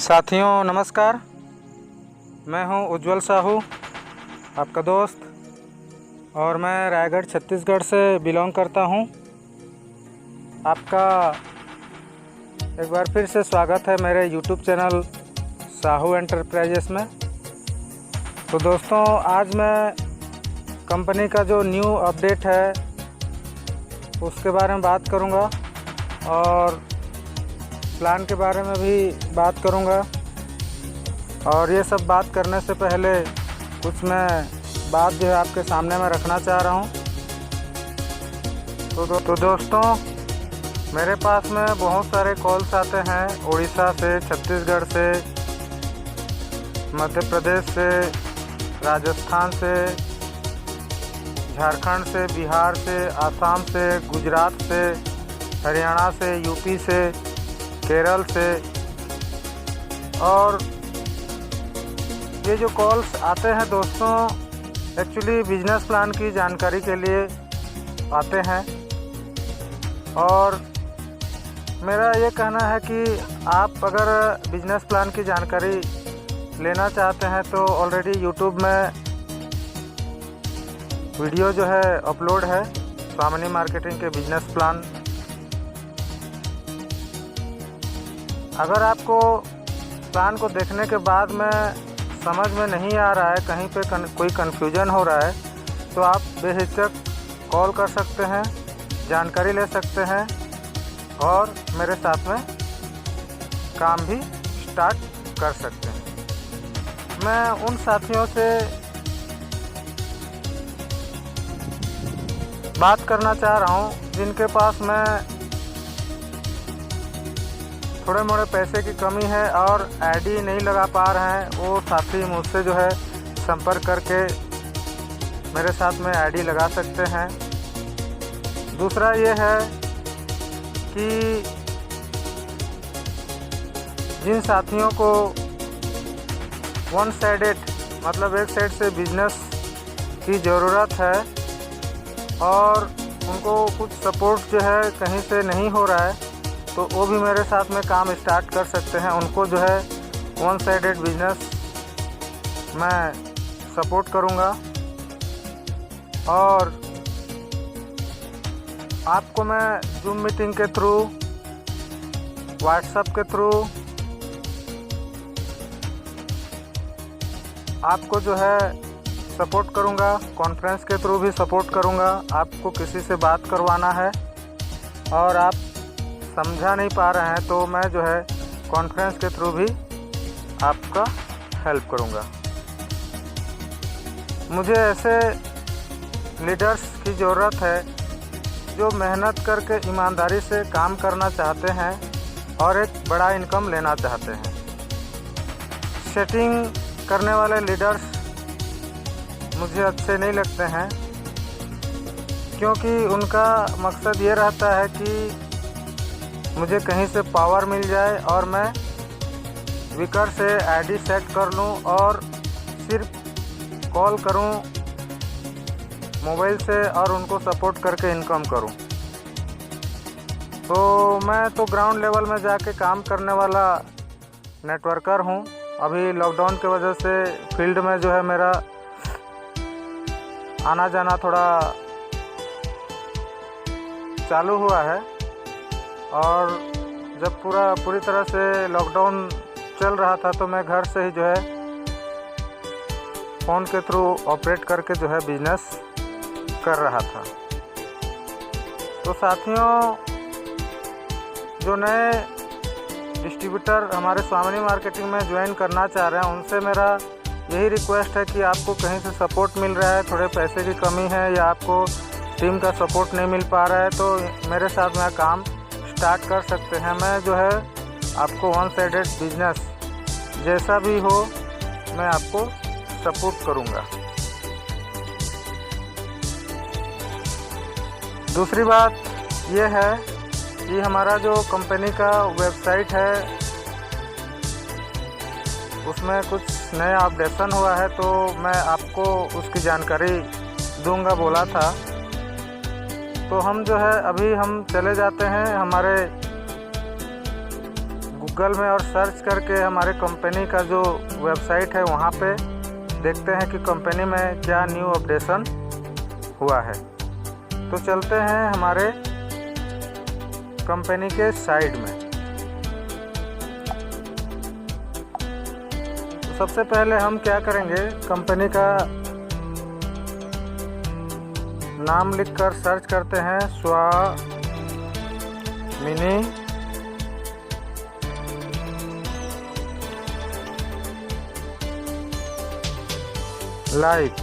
साथियों नमस्कार, मैं हूं उज्जवल साहू, आपका दोस्त, और मैं रायगढ़ छत्तीसगढ़ से बिलोंग करता हूं। आपका एक बार फिर से स्वागत है मेरे यूट्यूब चैनल साहू एंटरप्राइजेस में। तो दोस्तों, आज मैं कंपनी का जो न्यू अपडेट है उसके बारे में बात करूंगा और प्लान के बारे में भी बात करूंगा। और ये सब बात करने से पहले कुछ मैं बात जो है आपके सामने में रखना चाह रहा हूं। तो दोस्तों, मेरे पास में बहुत सारे कॉल्स आते हैं उड़ीसा से, छत्तीसगढ़ से, मध्य प्रदेश से, राजस्थान से, झारखंड से, बिहार से, आसाम से, गुजरात से, हरियाणा से, यूपी से, केरल से। और ये जो कॉल्स आते हैं दोस्तों, एक्चुअली बिजनेस प्लान की जानकारी के लिए आते हैं। और मेरा ये कहना है कि आप अगर बिजनेस प्लान की जानकारी लेना चाहते हैं तो ऑलरेडी यूट्यूब में वीडियो जो है अपलोड है, स्वामिनी मार्केटिंग के बिजनेस प्लान। अगर आपको प्लान को देखने के बाद में समझ में नहीं आ रहा है, कहीं पे कोई कन्फ्यूजन हो रहा है, तो आप बेहिचक कॉल कर सकते हैं, जानकारी ले सकते हैं और मेरे साथ में काम भी स्टार्ट कर सकते हैं। मैं उन साथियों से बात करना चाह रहा हूँ जिनके पास में थोड़े मोड़े पैसे की कमी है और आईडी नहीं लगा पा रहे हैं। वो साथी मुझसे जो है संपर्क करके मेरे साथ में आईडी लगा सकते हैं। दूसरा ये है कि जिन साथियों को वन साइडेड मतलब एक साइड से बिजनेस की ज़रूरत है और उनको कुछ सपोर्ट जो है कहीं से नहीं हो रहा है, तो वो भी मेरे साथ में काम स्टार्ट कर सकते हैं। उनको जो है वन साइडेड बिजनेस मैं सपोर्ट करूंगा। और आपको मैं जूम मीटिंग के थ्रू, व्हाट्सएप के थ्रू आपको जो है सपोर्ट करूंगा, कॉन्फ्रेंस के थ्रू भी सपोर्ट करूंगा। आपको किसी से बात करवाना है और आप समझा नहीं पा रहे हैं तो मैं जो है कॉन्फ्रेंस के थ्रू भी आपका हेल्प करूंगा। मुझे ऐसे लीडर्स की ज़रूरत है जो मेहनत करके ईमानदारी से काम करना चाहते हैं और एक बड़ा इनकम लेना चाहते हैं। सेटिंग करने वाले लीडर्स मुझे अच्छे नहीं लगते हैं, क्योंकि उनका मकसद ये रहता है कि मुझे कहीं से पावर मिल जाए और मैं विकर से आईडी सेट कर लूं और सिर्फ कॉल करूं मोबाइल से और उनको सपोर्ट करके इनकम करूं। तो मैं तो ग्राउंड लेवल में जाके काम करने वाला नेटवर्कर हूं। अभी लॉकडाउन की वजह से फील्ड में जो है मेरा आना जाना थोड़ा चालू हुआ है। और जब पूरी तरह से लॉकडाउन चल रहा था तो मैं घर से ही जो है फ़ोन के थ्रू ऑपरेट करके जो है बिजनेस कर रहा था। तो साथियों, जो नए डिस्ट्रीब्यूटर हमारे स्वामिनी मार्केटिंग में ज्वाइन करना चाह रहे हैं, उनसे मेरा यही रिक्वेस्ट है कि आपको कहीं से सपोर्ट मिल रहा है, थोड़े पैसे की कमी है या आपको टीम का सपोर्ट नहीं मिल पा रहा है, तो मेरे साथ में काम स्टार्ट कर सकते हैं। मैं जो है आपको वन साइडेड बिजनेस जैसा भी हो मैं आपको सपोर्ट करूंगा। दूसरी बात यह है कि हमारा जो कंपनी का वेबसाइट है उसमें कुछ नया अपडेशन हुआ है, तो मैं आपको उसकी जानकारी दूंगा बोला था। तो हम जो है अभी हम चले जाते हैं हमारे गूगल में और सर्च करके हमारे कंपनी का जो वेबसाइट है वहाँ पे देखते हैं कि कंपनी में क्या न्यू अपडेशन हुआ है। तो चलते हैं हमारे कंपनी के साइट में। तो सबसे पहले हम क्या करेंगे, कंपनी का नाम लिखकर सर्च करते हैं स्वामिनी लाइफ।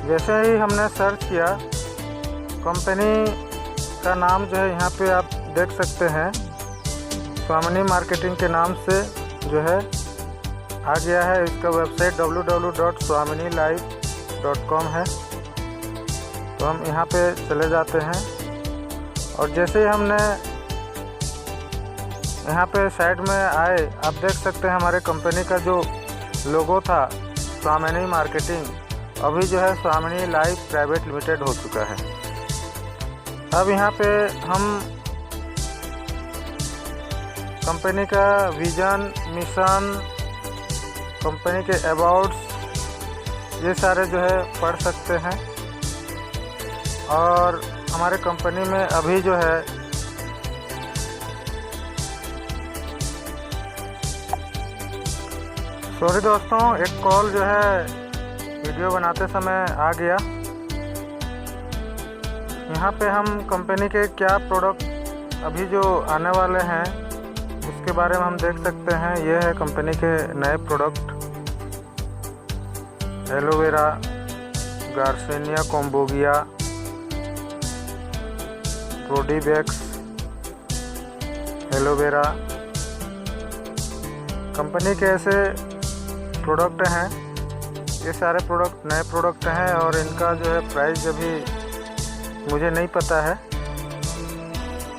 जैसे ही हमने सर्च किया, कंपनी का नाम जो है यहाँ पे आप देख सकते हैं, स्वामिनी मार्केटिंग के नाम से जो है आ गया है। इसका वेबसाइट www.swaminilife.com है। तो हम यहाँ पे चले जाते हैं और जैसे ही हमने यहाँ पे साइड में आए, आप देख सकते हैं हमारे कंपनी का जो लोगो था स्वामिनी मार्केटिंग, अभी जो है स्वामिनी लाइफ प्राइवेट लिमिटेड हो चुका है। अब यहाँ पे हम कंपनी का विजन, मिशन, कंपनी के अबाउट्स, ये सारे जो है पढ़ सकते हैं। और हमारे कंपनी में अभी जो है सॉरी दोस्तों, एक कॉल जो है वीडियो बनाते समय आ गया। यहाँ पे हम कंपनी के क्या प्रोडक्ट अभी जो आने वाले हैं उसके बारे में हम देख सकते हैं। ये है कंपनी के नए product, aloe vera, garcinia cambogia, Prodiabex, aloe vera. Company के ऐसे प्रोडक्ट हैं, ये सारे प्रोडक्ट नए प्रोडक्ट हैं और इनका जो है प्राइस अभी मुझे नहीं पता है।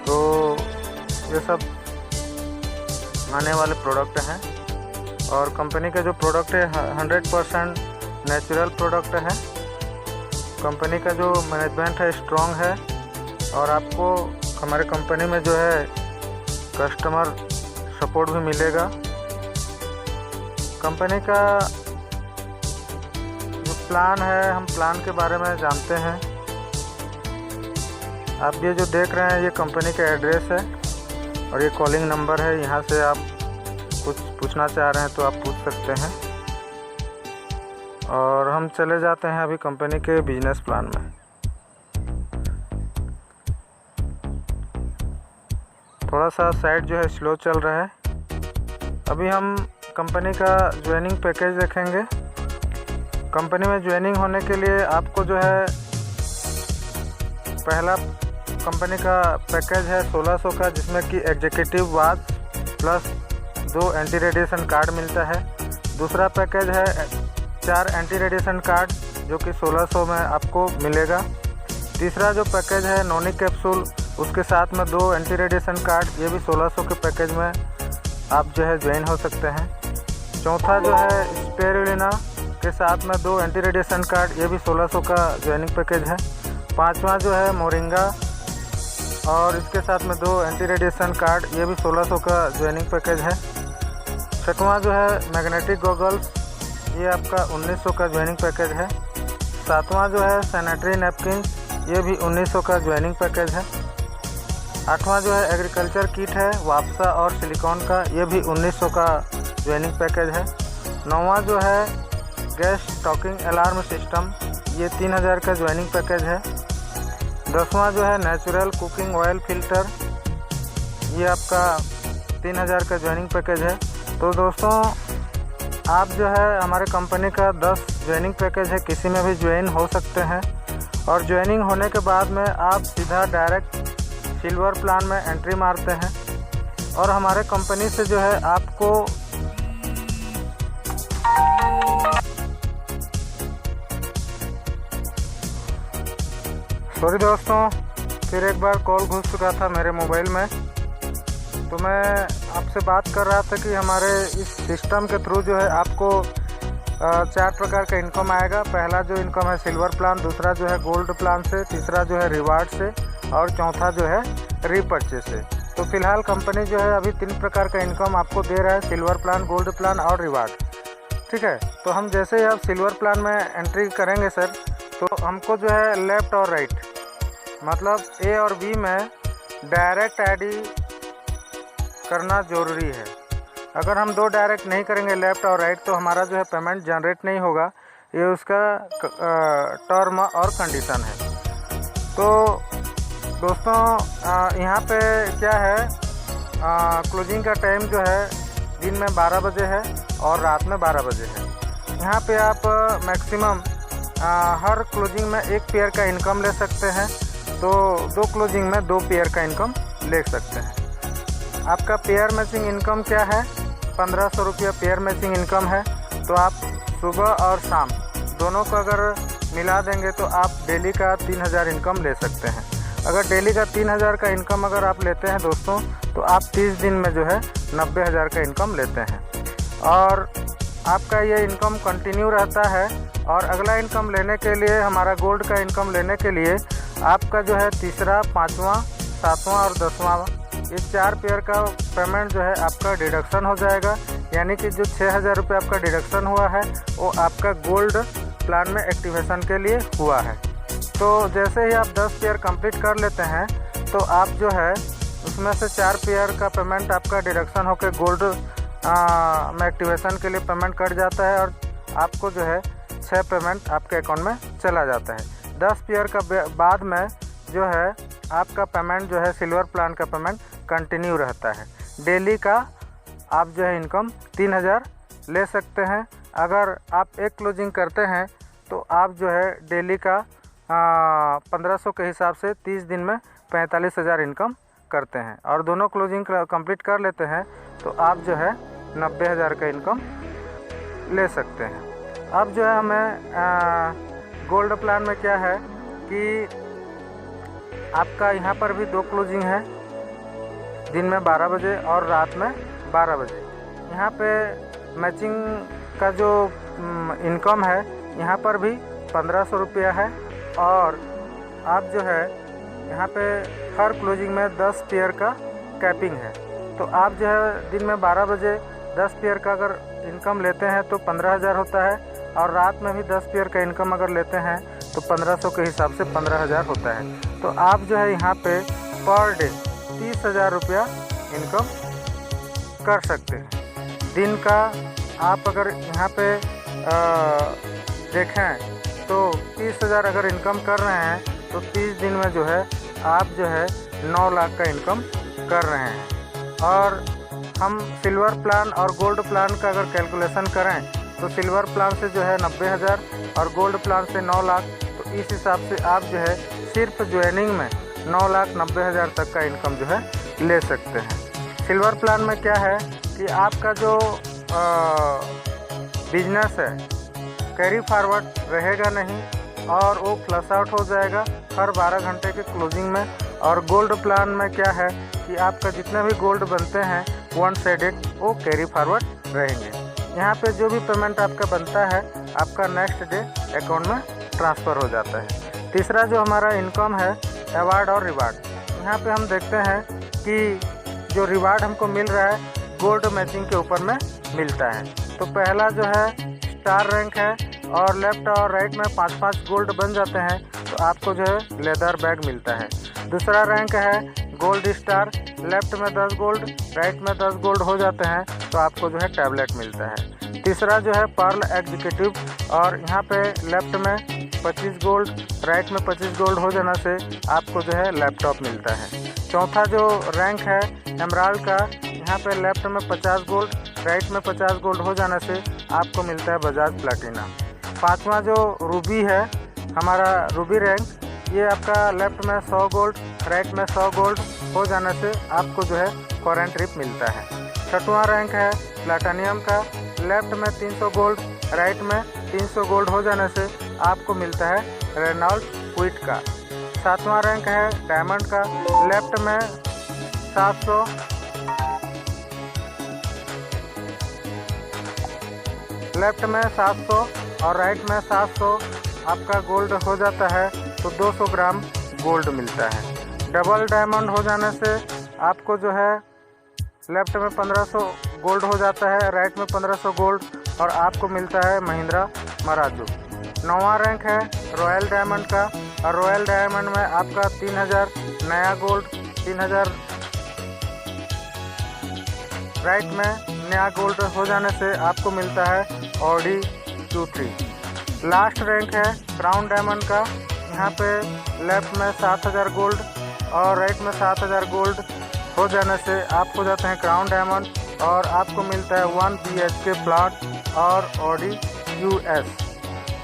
तो ये सब आने वाले प्रोडक्ट हैं और कंपनी के जो प्रोडक्ट है 100% नेचुरल प्रोडक्ट है। कंपनी का जो मैनेजमेंट है स्ट्रॉन्ग है और आपको हमारे कंपनी में जो है कस्टमर सपोर्ट भी मिलेगा। कंपनी का जो प्लान है, हम प्लान के बारे में जानते हैं। आप ये जो देख रहे हैं ये कंपनी का एड्रेस है और ये कॉलिंग नंबर है। यहाँ से आप कुछ पूछना चाह रहे हैं तो आप पूछ सकते हैं। और हम चले जाते हैं अभी कंपनी के बिजनेस प्लान में। थोड़ा सा साइट जो है स्लो चल रहा है। अभी हम कंपनी का ज्वाइनिंग पैकेज देखेंगे। कंपनी में ज्वाइनिंग होने के लिए आपको जो है पहला कंपनी का पैकेज है 1600 का, जिसमें कि executive watch plus 2 anti radiation card मिलता है। दूसरा पैकेज है 4 एंटी रेडिएशन कार्ड जो कि 1600 में आपको मिलेगा। तीसरा जो पैकेज है नोनी कैप्सूल, उसके साथ में 2 एंटी रेडिएशन कार्ड, ये भी 1600 के पैकेज में आप जो है ज्वाइन हो सकते हैं। चौथा जो है स्पेरुलिना के साथ में 2 एंटी रेडिएशन कार्ड, ये भी 1600 का ज्वाइनिंग पैकेज है। पांचवा जो है मोरिंगा और इसके साथ में 2 एंटी रेडिएशन कार्ड, ये भी 1600 का ज्वाइनिंग पैकेज है। छठवां जो है मैग्नेटिक गॉगल्स, ये आपका 1900 का ज्वाइनिंग पैकेज है। सातवां जो है सैनिटरी नैपकिन, ये भी 1900 का ज्वाइनिंग पैकेज है। आठवां जो है एग्रीकल्चर किट है वापसा और सिलिकॉन का, ये भी 1900 का ज्वाइनिंग पैकेज है। नौवां जो है गैस टॉकिंग अलार्म सिस्टम, ये 3000 का ज्वाइनिंग पैकेज है। 10वां जो है नेचुरल कुकिंग ऑयल फिल्टर, ये आपका 3000 का ज्वाइनिंग पैकेज है। तो दोस्तों आप जो है हमारे कंपनी का 10 ज्वाइनिंग पैकेज है, किसी में भी ज्वाइन हो सकते हैं। और ज्वाइनिंग होने के बाद में आप सीधा डायरेक्ट सिल्वर प्लान में एंट्री मारते हैं और हमारे कंपनी से जो है आपको सॉरी दोस्तों, फिर एक बार कॉल घुस चुका था मेरे मोबाइल में। तो मैं आपसे बात कर रहा था कि हमारे इस सिस्टम के थ्रू जो है आपको 4 प्रकार का इनकम आएगा। पहला जो इनकम है सिल्वर प्लान, दूसरा जो है गोल्ड प्लान से, तीसरा जो है रिवार्ड से और चौथा जो है रीपर्चेज से। तो फिलहाल कंपनी जो है अभी 3 प्रकार का इनकम आपको दे रहा है, सिल्वर प्लान, गोल्ड प्लान और रिवार्ड। ठीक है, तो हम जैसे ही आप सिल्वर प्लान में एंट्री करेंगे सर, तो हमको जो है लेफ़्ट और राइट मतलब ए और बी में डायरेक्ट आईडी करना ज़रूरी है। अगर हम 2 डायरेक्ट नहीं करेंगे लेफ़्ट और राइट तो हमारा जो है पेमेंट जनरेट नहीं होगा। ये उसका टर्म और कंडीशन है। तो दोस्तों यहाँ पे क्या है, क्लोजिंग का टाइम जो है दिन में 12 बजे है और रात में 12 बजे है। यहाँ पे आप मैक्सिमम हर क्लोजिंग में 1 पेयर का इनकम ले सकते हैं, तो 2 क्लोजिंग में 2 पेयर का इनकम ले सकते हैं। आपका पेयर मैचिंग इनकम क्या है, 1500 रुपया पेयर मैचिंग इनकम है। तो आप सुबह और शाम दोनों को अगर मिला देंगे तो आप डेली का 3000 इनकम ले सकते हैं। अगर डेली का 3000 का इनकम अगर आप लेते हैं दोस्तों, तो आप 30 दिन में जो है 90,000 का इनकम लेते हैं और आपका ये इनकम कंटिन्यू रहता है। और अगला इनकम लेने के लिए, हमारा गोल्ड का इनकम लेने के लिए आपका जो है तीसरा, 5वां, 7वां और 10वां ये 4 पेयर का पेमेंट जो है आपका डिडक्शन हो जाएगा। यानी कि जो 6000 रुपये आपका डिडक्शन हुआ है वो आपका गोल्ड प्लान में एक्टिवेशन के लिए हुआ है। तो जैसे ही आप 10 पेयर कंप्लीट कर लेते हैं तो आप जो है उसमें से 4 पेयर का पेमेंट आपका डिडक्शन होकर गोल्ड में एक्टिवेशन के लिए पेमेंट कट जाता है और आपको जो है 6 पेमेंट आपके अकाउंट में चला जाता है। 10 पेयर का बाद में जो है आपका पेमेंट जो है सिल्वर प्लान का पेमेंट कंटिन्यू रहता है। डेली का आप जो है इनकम 3000 ले सकते हैं। अगर आप एक क्लोजिंग करते हैं तो आप जो है डेली का 1500 के हिसाब से 30 दिन में 45,000 इनकम करते हैं और दोनों क्लोजिंग कंप्लीट कर लेते हैं तो आप जो है 90,000 का इनकम ले सकते हैं। अब जो है हमें गोल्ड प्लान में क्या है कि आपका यहाँ पर भी 2 क्लोजिंग है, दिन में 12 बजे और रात में 12 बजे। यहाँ पे मैचिंग का जो इनकम है यहाँ पर भी 1500 रुपया है और आप जो है यहाँ पे हर क्लोजिंग में 10 पेयर का कैपिंग है। तो आप जो है दिन में 12 बजे 10 पेयर का अगर इनकम लेते हैं तो 15,000 होता है और रात में भी 10 पेयर का इनकम अगर लेते हैं तो 1500 के हिसाब से 15,000 होता है। तो आप जो है यहाँ पे पर डे 30,000 रुपया इनकम कर सकते हैं। दिन का आप अगर यहाँ पे देखें तो 30,000 अगर इनकम कर रहे हैं तो 30 दिन में जो है आप जो है 9 लाख का इनकम कर रहे हैं। और हम सिल्वर प्लान और गोल्ड प्लान का अगर कैलकुलेशन करें तो सिल्वर प्लान से जो है 90,000 और गोल्ड प्लान से 9 लाख। तो इस हिसाब से आप जो है सिर्फ ज्वाइनिंग में 9,90,000 तक का इनकम जो है ले सकते हैं। सिल्वर प्लान में क्या है कि आपका जो बिजनेस है कैरी फॉरवर्ड रहेगा नहीं और वो फ्लश आउट हो जाएगा हर 12 घंटे के क्लोजिंग में। और गोल्ड प्लान में क्या है कि आपका जितने भी गोल्ड बनते हैं 1 साइडेड वो कैरी फॉरवर्ड रहेंगे। यहाँ पे जो भी पेमेंट आपका बनता है आपका नेक्स्ट डे अकाउंट में ट्रांसफ़र हो जाता है। तीसरा जो हमारा इनकम है अवार्ड और रिवार्ड, यहाँ पे हम देखते हैं कि जो रिवार्ड हमको मिल रहा है गोल्ड मैचिंग के ऊपर में मिलता है। तो पहला जो है स्टार रैंक है और लेफ़्ट और राइट में 5-5 गोल्ड बन जाते हैं तो आपको जो है लेदर बैग मिलता है। दूसरा रैंक है गोल्ड स्टार, लेफ़्ट में 10 गोल्ड राइट में 10 गोल्ड हो जाते हैं तो आपको जो है टैबलेट मिलता है। तीसरा जो है पर्ल एग्जीक्यूटिव और यहाँ पे लेफ़्ट में 25 गोल्ड राइट में 25 गोल्ड हो जाने से आपको जो है लैपटॉप मिलता है। चौथा जो रैंक है एमराल्ड का, यहाँ पे लेफ़्ट में 50 गोल्ड राइट में 50 गोल्ड हो जाने से आपको मिलता है बजाज प्लैटिना। पाँचवा जो रूबी है हमारा रूबी रैंक, ये आपका लेफ़्ट में 100 गोल्ड राइट में 100 गोल्ड हो जाने से आपको जो है फॉरेन ट्रिप मिलता है। छठवां रैंक है प्लैटिनियम का, लेफ़्ट में 300 गोल्ड राइट में 300 गोल्ड हो जाने से आपको मिलता है रेनॉल्ट क्विट का। सातवां रैंक है डायमंड का, लेफ़्ट में 700 लेफ्ट में 700 और राइट में 700 आपका गोल्ड हो जाता है तो 200 ग्राम गोल्ड मिलता है। डबल डायमंड हो जाने से आपको जो है लेफ्ट में 1500 गोल्ड हो जाता है, राइट में 1500 गोल्ड और आपको मिलता है महिंद्रा मराजो। 9वां रैंक है रॉयल डायमंड का और रॉयल डायमंड में आपका 3000 नया गोल्ड, 3000 राइट में नया गोल्ड हो जाने से आपको मिलता है ऑडी Q3। लास्ट रैंक है क्राउन डायमंड का। यहाँ पे लेफ्ट में 7000 गोल्ड और राइट में 7000 गोल्ड हो जाने से आप हो जाते हैं क्राउन डायमंड और आपको मिलता है 1 BHK प्लॉट और ऑडी US।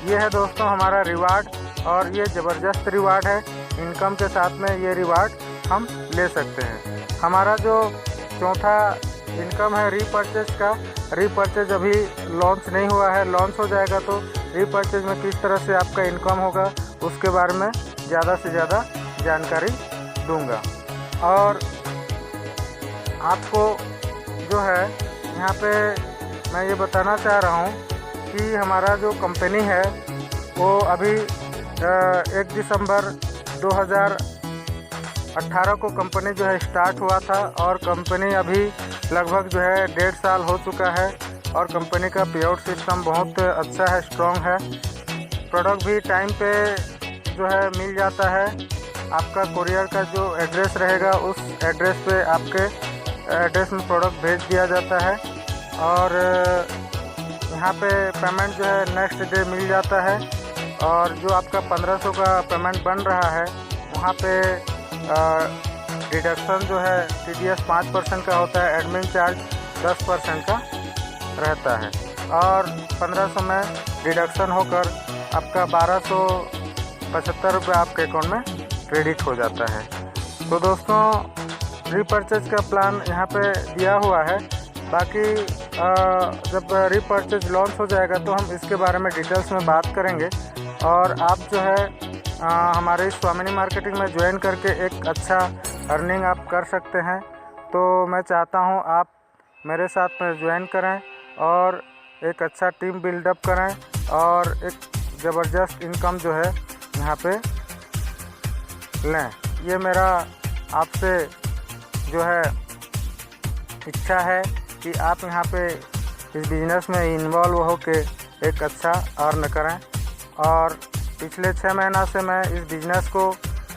ये है दोस्तों हमारा रिवार्ड और ये ज़बरदस्त रिवार्ड है। इनकम के साथ में ये रिवार्ड हम ले सकते हैं। हमारा जो चौथा इनकम है रीपर्चेज का। रीपर्चेज अभी लॉन्च नहीं हुआ है, लॉन्च हो जाएगा तो रीपर्चेज में किस तरह से आपका इनकम होगा उसके बारे में ज़्यादा से ज़्यादा जानकारी दूंगा। और आपको जो है यहाँ पे मैं ये बताना चाह रहा हूँ कि हमारा जो कंपनी है वो अभी 1 दिसंबर 2018 को कंपनी जो है स्टार्ट हुआ था और कंपनी अभी लगभग जो है 1.5 साल हो चुका है और कंपनी का पेआउट सिस्टम बहुत अच्छा है, स्ट्रॉन्ग है। प्रोडक्ट भी टाइम पे जो है मिल जाता है। आपका कुरियर का जो एड्रेस रहेगा उस एड्रेस पे आपके एड्रेस में प्रोडक्ट भेज दिया जाता है और यहाँ पे पेमेंट जो है नेक्स्ट डे मिल जाता है। और जो आपका 1500 का पेमेंट बन रहा है वहाँ पे डिडक्शन जो है TDS 5% का होता है, एडमिन चार्ज 10% का रहता है और 1500 में डिडक्शन होकर आपका 1275 रुपये आपके अकाउंट में क्रेडिट हो जाता है। तो दोस्तों रीपर्चेज का प्लान यहाँ पे दिया हुआ है। बाकी जब रीपर्चेज लॉन्च हो जाएगा तो हम इसके बारे में डिटेल्स में बात करेंगे और आप जो है हमारे स्वामिनी मार्केटिंग में ज्वाइन करके एक अच्छा अर्निंग आप कर सकते हैं। तो मैं चाहता हूँ आप मेरे साथ में ज्वाइन करें और एक अच्छा टीम बिल्डअप करें और एक ज़बरदस्त इनकम जो है यहाँ पे लें। ये मेरा आपसे जो है इच्छा है कि आप यहाँ पे इस बिज़नेस में इन्वॉल्व हो के एक अच्छा अर्न करें। और पिछले 6 महीना से मैं इस बिज़नेस को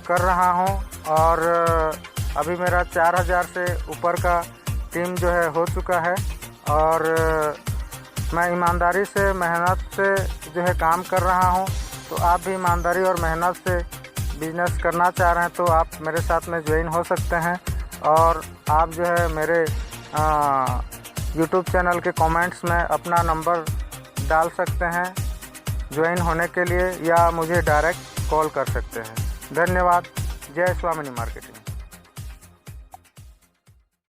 कर रहा हूँ और अभी मेरा 4000 से ऊपर का टीम जो है हो चुका है और मैं ईमानदारी से मेहनत से जो है काम कर रहा हूँ। तो आप भी ईमानदारी और मेहनत से बिज़नेस करना चाह रहे हैं तो आप मेरे साथ में ज्वाइन हो सकते हैं और आप जो है मेरे YouTube चैनल के कमेंट्स में अपना नंबर डाल सकते हैं ज्वाइन होने के लिए या मुझे डायरेक्ट कॉल कर सकते हैं। धन्यवाद। जय स्वामिनी मार्केटिंग।